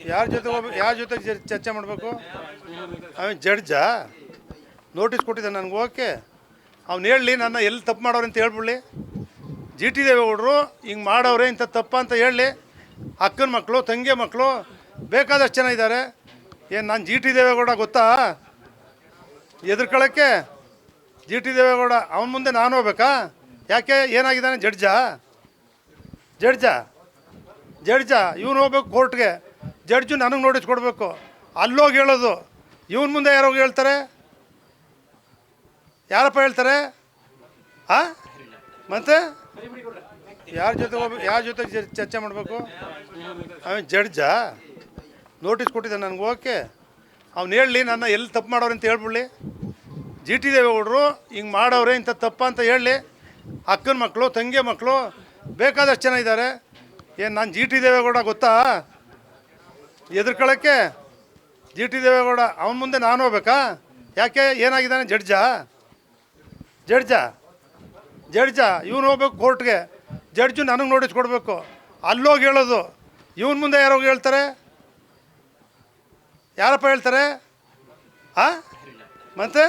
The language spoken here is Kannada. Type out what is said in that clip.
ಯಾರ ಜೊತೆ ಚರ್ಚೆ ಮಾಡಬೇಕು? ಅವನು ಜಡ್ಜಾ? ನೋಟಿಸ್ ಕೊಟ್ಟಿದ್ದೆ ನನಗೆ, ಓಕೆ. ಅವ್ನು ಹೇಳಲಿ, ನನ್ನ ಎಲ್ಲಿ ತಪ್ಪು ಮಾಡೋರು ಅಂತ ಹೇಳ್ಬಿಡ್ಲಿ. ಜಿ ಟಿ ದೇವೇಗೌಡರು ಹಿಂಗೆ ಮಾಡೋರೆ, ಇಂಥ ತಪ್ಪ ಅಂತ ಹೇಳಲಿ. ಅಕ್ಕನ ಮಕ್ಕಳು, ತಂಗಿ ಮಕ್ಕಳು ಬೇಕಾದಷ್ಟು ಜನ ಇದ್ದಾರೆ. ಏನು ನಾನು ಜಿ ಟಿ ದೇವೇಗೌಡ ಗೊತ್ತಾ ಎದುರ್ಕೊಳ್ಳೋಕ್ಕೆ? ಜಿ ಟಿ ದೇವೇಗೌಡ ಅವನ ಮುಂದೆ ನಾನು ಹೋಗ್ಬೇಕಾ? ಯಾಕೆ, ಏನಾಗಿದ್ದಾನೆ? ಜಡ್ಜಾ ಇವನು ಹೋಗ್ಬೇಕು ಕೋರ್ಟ್ಗೆ. ಜಡ್ಜು ನನಗೆ ನೋಟಿಸ್ ಕೊಡಬೇಕು. ಅಲ್ಲೋಗಿ ಹೇಳೋದು. ಇವನ ಮುಂದೆ ಯಾರೋಗಿ ಹೇಳ್ತಾರೆ? ಯಾರಪ್ಪ ಹೇಳ್ತಾರೆ? ಮತ್ತೆ ಯಾರ ಜೊತೆ ಚರ್ಚೆ ಮಾಡಬೇಕು? ಅವನು ಜಡ್ಜಾ? ನೋಟಿಸ್ ಕೊಟ್ಟಿದ್ದೆ ನನಗೆ, ಓಕೆ. ಅವ್ನು ಹೇಳಲಿ, ನನ್ನ ಎಲ್ಲಿ ತಪ್ಪು ಮಾಡೋರು ಅಂತ ಹೇಳ್ಬಿಡ್ಲಿ. ಜಿ ಟಿ ದೇವೇಗೌಡರು ಹಿಂಗೆ ಮಾಡೋರೆ, ಇಂಥ ತಪ್ಪ ಅಂತ ಹೇಳಲಿ. ಅಕ್ಕನ ಮಕ್ಕಳು, ತಂಗಿ ಮಕ್ಕಳು ಬೇಕಾದಷ್ಟು ಜನ ಇದ್ದಾರೆ. ಏನು ನಾನು ಜಿ ಟಿ ದೇವೇಗೌಡ ಗೊತ್ತಾ ಎದುರ್ಕೊಳ್ಳೋಕ್ಕೆ? ಜಿ ಟಿ ದೇವೇಗೌಡ ಅವನ ಮುಂದೆ ನಾನು ಹೋಗ್ಬೇಕಾ? ಯಾಕೆ, ಏನಾಗಿದ್ದಾನೆ? ಜಡ್ಜಾ ಇವನು ಹೋಗ್ಬೇಕು ಕೋರ್ಟ್ಗೆ. ಜಡ್ಜು ನನಗೆ ನೋಟಿಸ್ ಕೊಡಬೇಕು. ಅಲ್ಲೋಗಿ ಹೇಳೋದು. ಇವನ ಮುಂದೆ ಯಾರೋಗಿ ಹೇಳ್ತಾರೆ? ಯಾರಪ್ಪ ಹೇಳ್ತಾರೆ? ಮತ್ತೆ